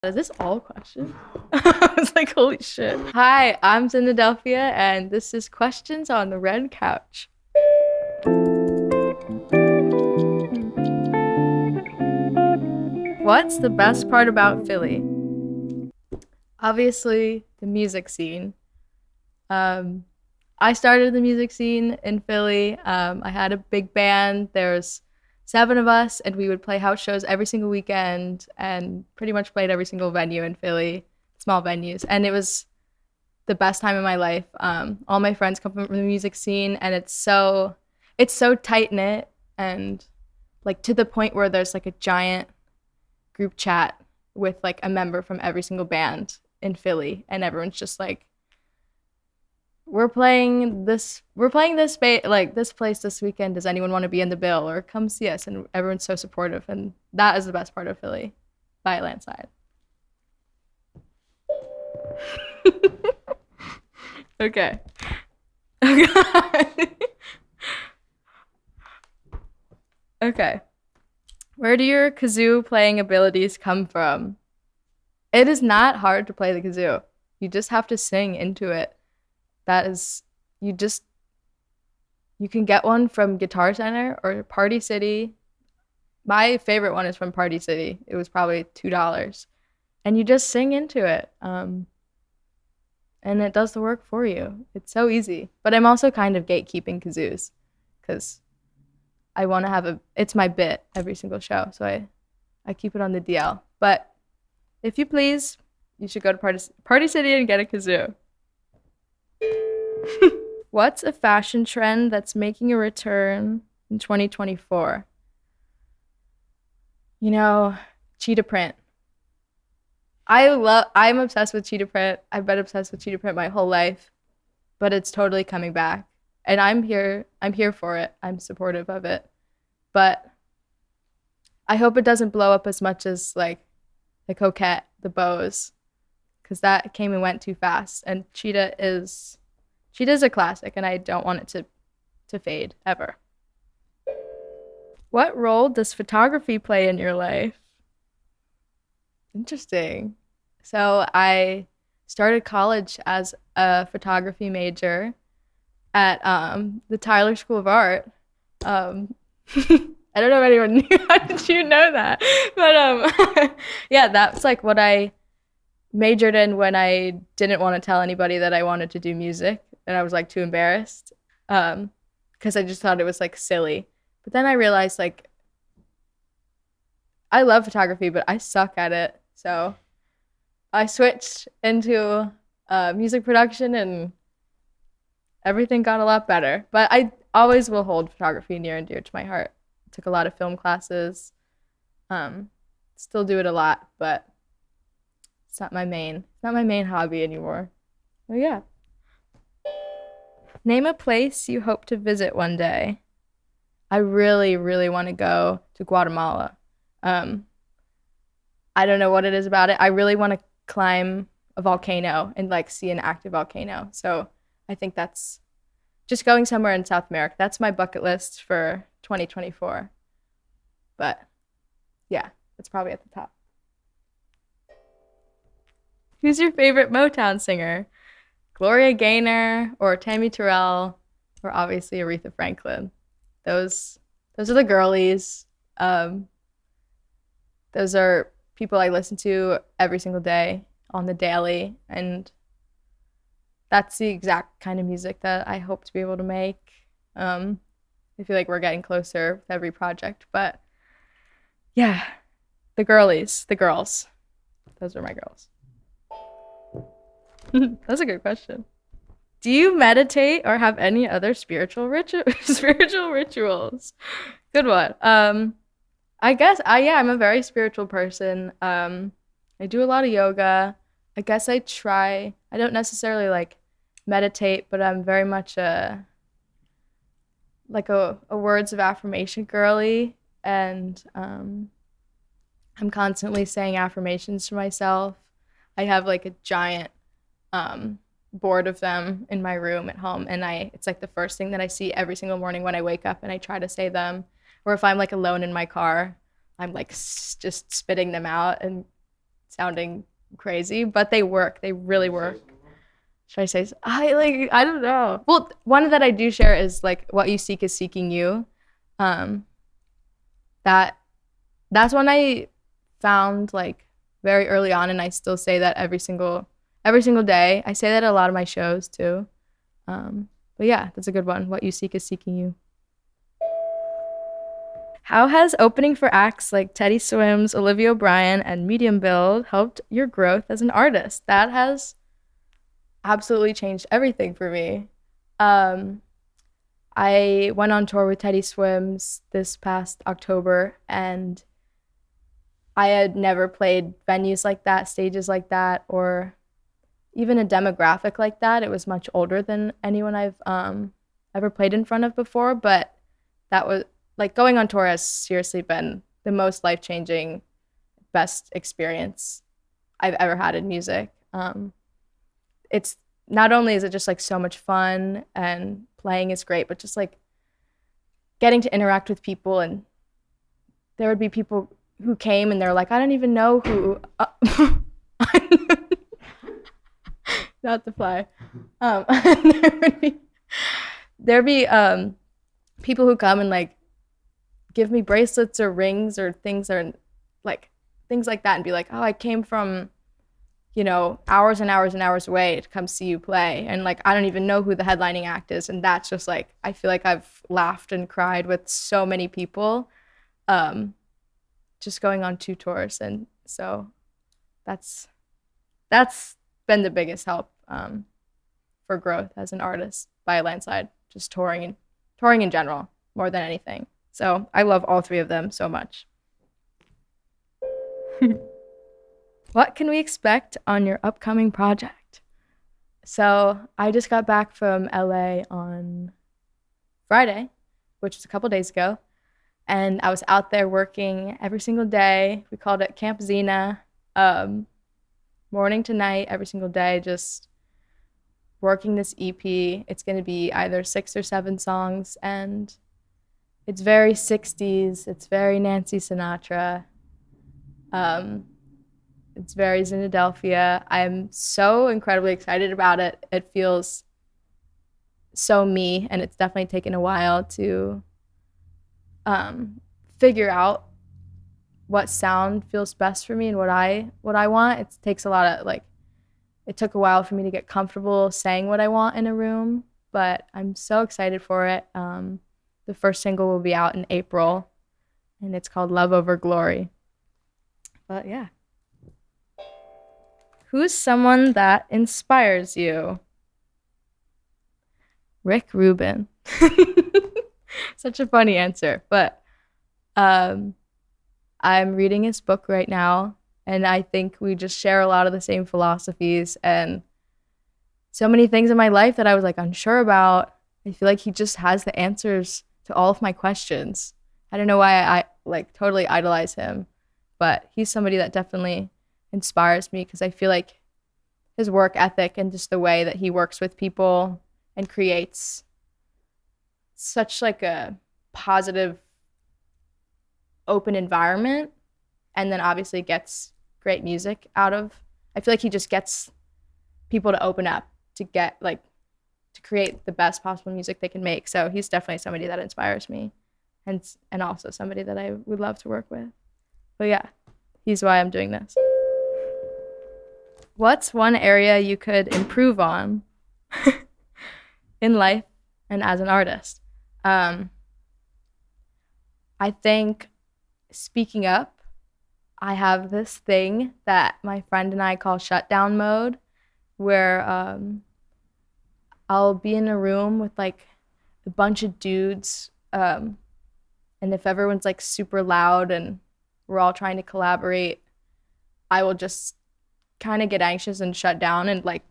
Is this all questions? I was like, holy shit. Hi, I'm Zinadelphia, and this is Questions on the Red Couch. What's the best part about Philly? Obviously, the music scene. Um, I started the music scene in Philly. I had a big band. There's 7 of us, and we would play house shows every single weekend and pretty much played every single venue in Philly, small venues. And it was the best time of my life. All my friends come from the music scene, and it's so tight knit and like to the point where there's like a giant group chat with like a member from every single band in Philly, and everyone's just like, this place this weekend. Does anyone want to be in the bill or come see us? And everyone's so supportive, and that is the best part of Philly by a landslide. Okay. Oh God. Okay. Where do your kazoo playing abilities come from? It is not hard to play the kazoo. You just have to sing into it. That is, you just, you can get one from Guitar Center or Party City. My favorite one is from Party City. It was probably $2. And you just sing into it. And it does the work for you. It's so easy. But I'm also kind of gatekeeping kazoos because I want to have it's my bit every single show. So I keep it on the DL. But if you please, you should go to Party City and get a kazoo. What's a fashion trend that's making a return in 2024? Cheetah print. I'm obsessed with cheetah print. I've been obsessed with cheetah print my whole life, but it's totally coming back. And I'm here for it. I'm supportive of it. But I hope it doesn't blow up as much as like the Coquette, the bows, because that came and went too fast. And Cheetah's a classic, and I don't want it to fade ever. What role does photography play in your life? Interesting. So I started college as a photography major at the Tyler School of Art. I don't know if anyone knew. How did you know that? But yeah, that's like what I majored in when I didn't want to tell anybody that I wanted to do music, and I was like too embarrassed because I just thought it was like silly. But then I realized like I love photography, but I suck at it. So I switched into music production, and everything got a lot better. But I always will hold photography near and dear to my heart. I took a lot of film classes. Still do it a lot, but it's not my main hobby anymore. Oh yeah. Name a place you hope to visit one day. I really, really want to go to Guatemala. I don't know what it is about it. I really want to climb a volcano and like see an active volcano. So I think that's just going somewhere in South America. That's my bucket list for 2024. But yeah, that's probably at the top. Who's your favorite Motown singer? Gloria Gaynor or Tammy Terrell or obviously Aretha Franklin. Those are the girlies. Those are people I listen to every single day on the daily, and that's the exact kind of music that I hope to be able to make. I feel like we're getting closer with every project, but yeah, the girlies, the girls, those are my girls. That's a good question. Do you meditate or have any other spiritual rituals? Good one. I guess I'm a very spiritual person. I do a lot of yoga. I guess I don't necessarily like meditate, but I'm very much a words of affirmation girly, and I'm constantly saying affirmations to myself. I have like a giant board of them in my room at home, and it's like the first thing that I see every single morning when I wake up, and I try to say them. Or if I'm like alone in my car, I'm like just spitting them out, and sounding crazy, but they work. They really work. Should I say? I don't know. Well, one that I do share is like what you seek is seeking you. Um, that that's one I found like very early on, and I still say that every single day. I say that at a lot of my shows too. But yeah, that's a good one. What you seek is seeking you. How has opening for acts like Teddy Swims, Olivia O'Brien, and Medium Build helped your growth as an artist? That has absolutely changed everything for me. Um, I went on tour with Teddy Swims this past October, and I had never played venues like that, stages like that, or even a demographic like that. It was much older than anyone I've ever played in front of before, but that was like going on tour has seriously been the most life changing, best experience I've ever had in music. It's not only is it just like so much fun and playing is great, but just like getting to interact with people, and there would be people who came and they're like, I don't even know who. Not the fly. There'd be people who come and like give me bracelets or rings or like things like that, and be like, oh, I came from hours and hours and hours away to come see you play, and like I don't even know who the headlining act is, and that's just like I feel like I've laughed and cried with so many people, just going on 2 tours, and so that's been the biggest help for growth as an artist by a landslide. Just touring in general more than anything. So I love all 3 of them so much. What can we expect on your upcoming project? So I just got back from LA on Friday, which was a couple days ago, and I was out there working every single day. We called it Camp Zina, morning to night, every single day, just working this EP. It's going to be either 6 or 7 songs, and it's very 60s. It's very Nancy Sinatra. It's very Zinadelphia. I'm so incredibly excited about it. It feels so me, and it's definitely taken a while to figure out what sound feels best for me and what I want. It takes a lot of like, it took a while for me to get comfortable saying what I want in a room, but I'm so excited for it. The first single will be out in April, and it's called Love Over Glory. But yeah. Who's someone that inspires you? Rick Rubin. Such a funny answer, but I'm reading his book right now, and I think we just share a lot of the same philosophies and so many things in my life that I was like unsure about. I feel like he just has the answers to all of my questions. I don't know why I like totally idolize him, but he's somebody that definitely inspires me because I feel like his work ethic and just the way that he works with people and creates such like a positive, open environment, and then obviously gets great music out of. I feel like he just gets people to open up to get like to create the best possible music they can make. So he's definitely somebody that inspires me, and also somebody that I would love to work with. But yeah, he's why I'm doing this. What's one area you could improve on in life and as an artist? I think speaking up. I have this thing that my friend and I call shutdown mode, where I'll be in a room with like a bunch of dudes, and if everyone's like super loud and we're all trying to collaborate, I will just kind of get anxious and shut down and like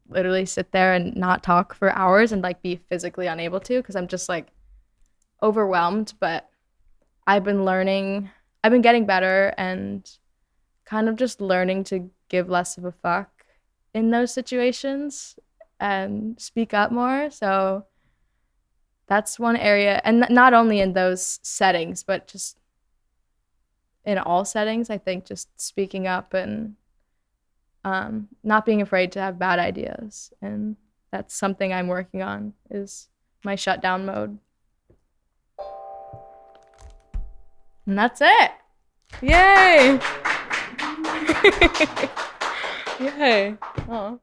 literally sit there and not talk for hours and like be physically unable to because I'm just like overwhelmed. But I've been getting better and kind of just learning to give less of a fuck in those situations and speak up more. So that's one area, and not only in those settings, but just in all settings. I think just speaking up and not being afraid to have bad ideas. And that's something I'm working on, is my shutdown mode. And that's it. Yay! Yay. Oh.